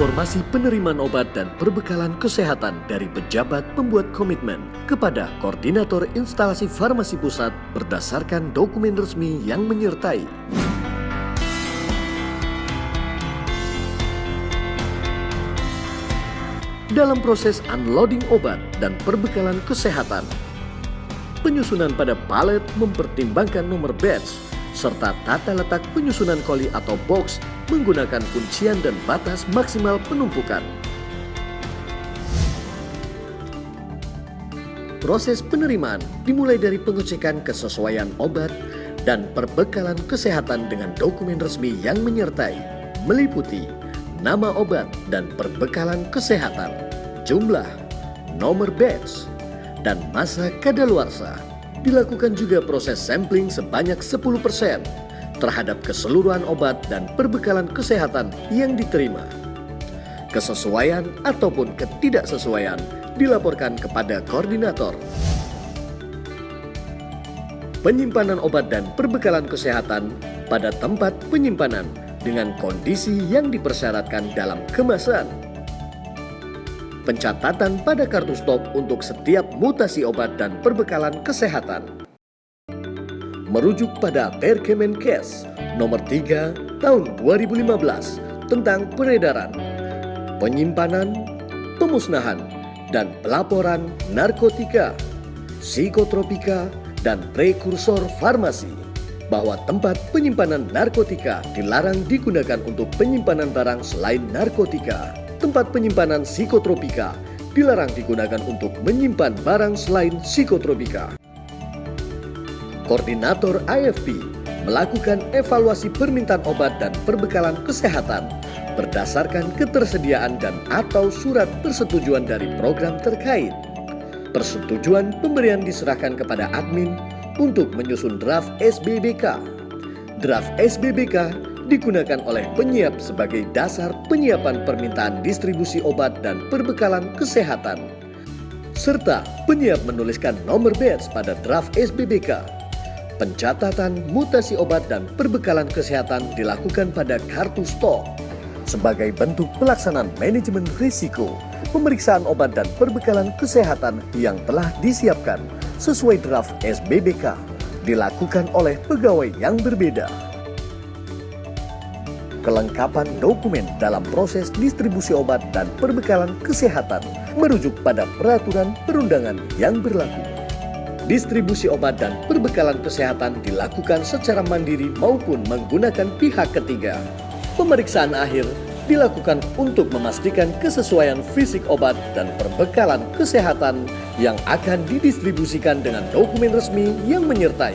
informasi penerimaan obat dan perbekalan kesehatan dari pejabat pembuat komitmen kepada Koordinator Instalasi Farmasi Pusat berdasarkan dokumen resmi yang menyertai. Dalam proses unloading obat dan perbekalan kesehatan, penyusunan pada palet mempertimbangkan nomor batch, serta tata letak penyusunan koli atau box menggunakan kuncian dan batas maksimal penumpukan. Proses penerimaan dimulai dari pengecekan kesesuaian obat dan perbekalan kesehatan dengan dokumen resmi yang menyertai, meliputi nama obat dan perbekalan kesehatan, jumlah, nomor batch, dan masa kadaluarsa. Dilakukan juga proses sampling sebanyak 10% terhadap keseluruhan obat dan perbekalan kesehatan yang diterima. Kesesuaian ataupun ketidaksesuaian dilaporkan kepada koordinator. Penyimpanan obat dan perbekalan kesehatan pada tempat penyimpanan dengan kondisi yang dipersyaratkan dalam kemasan. Pencatatan pada kartu stok untuk setiap mutasi obat dan perbekalan kesehatan. Merujuk pada Perkemenkes nomor 3 tahun 2015 tentang peredaran, penyimpanan, pemusnahan, dan pelaporan narkotika, psikotropika, dan prekursor farmasi, bahwa tempat penyimpanan narkotika dilarang digunakan untuk penyimpanan barang selain narkotika. Tempat penyimpanan psikotropika dilarang digunakan untuk menyimpan barang selain psikotropika. Koordinator IFP melakukan evaluasi permintaan obat dan perbekalan kesehatan berdasarkan ketersediaan dan atau surat persetujuan dari program terkait. Persetujuan pemberian diserahkan kepada admin untuk menyusun draft SBBK. Draft SBBK digunakan oleh penyiap sebagai dasar penyiapan permintaan distribusi obat dan perbekalan kesehatan. Serta penyiap menuliskan nomor batch pada draft SBBK. Pencatatan mutasi obat dan perbekalan kesehatan dilakukan pada kartu stok. Sebagai bentuk pelaksanaan manajemen risiko, pemeriksaan obat dan perbekalan kesehatan yang telah disiapkan sesuai draft SBBK dilakukan oleh pegawai yang berbeda. Kelengkapan dokumen dalam proses distribusi obat dan perbekalan kesehatan merujuk pada peraturan perundangan yang berlaku. Distribusi obat dan perbekalan kesehatan dilakukan secara mandiri maupun menggunakan pihak ketiga. Pemeriksaan akhir dilakukan untuk memastikan kesesuaian fisik obat dan perbekalan kesehatan yang akan didistribusikan dengan dokumen resmi yang menyertai.